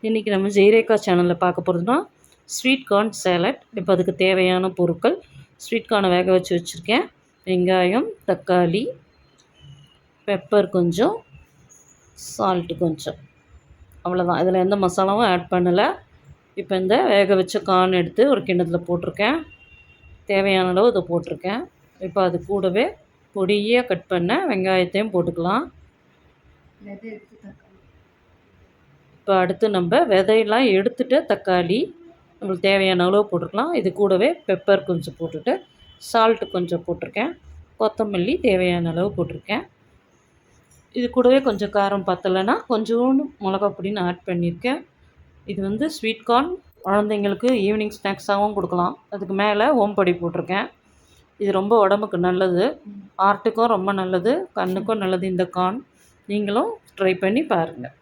இன்றைக்கி நம்ம ஜெய்ரேகா சேனலில் பார்க்க போகிறதுனா ஸ்வீட் கார்ன் சேலட். இப்போ அதுக்கு தேவையான பொருட்கள்: ஸ்வீட் கார்னை வேக வச்சு வச்சுருக்கேன், வெங்காயம், தக்காளி, பெப்பர் கொஞ்சம், சால்ட்டு கொஞ்சம், அவ்வளோதான். இதில் எந்த மசாலாவும் ஆட் பண்ணலை. இப்போ இந்த வேக வச்ச கார்ன் எடுத்து ஒரு கிண்ணத்தில் போட்டிருக்கேன். தேவையான அளவு இதை போட்டிருக்கேன். இப்போ அது கூடவே பொடியாக கட் பண்ண வெங்காயத்தையும் போட்டுக்கலாம். இப்போ அடுத்து நம்ம விதையெல்லாம் எடுத்துகிட்டு தக்காளி நம்மளுக்கு தேவையான அளவு போட்டுக்கலாம். இது கூடவே பெப்பர் கொஞ்சம் போட்டுட்டு சால்ட்டு கொஞ்சம் போட்டிருக்கேன், கொத்தமல்லி தேவையான அளவு போட்டிருக்கேன். இது கூடவே கொஞ்சம் காரம் பத்தலைன்னா கொஞ்சோண்டு மிளகா பொடின்னு ஆட் பண்ணியிருக்கேன். இது ஸ்வீட் கார்ன் குழந்தைங்களுக்கு ஈவினிங் ஸ்நாக்ஸாகவும் கொடுக்கலாம். அதுக்கு மேலே ஓம்பொடி போட்டிருக்கேன். இது ரொம்ப உடம்புக்கு நல்லது, ஹார்ட்டுக்கும் ரொம்ப நல்லது, கண்ணுக்கும் நல்லது. இந்த கார்ன் நீங்களும் ட்ரை பண்ணி பாருங்கள்.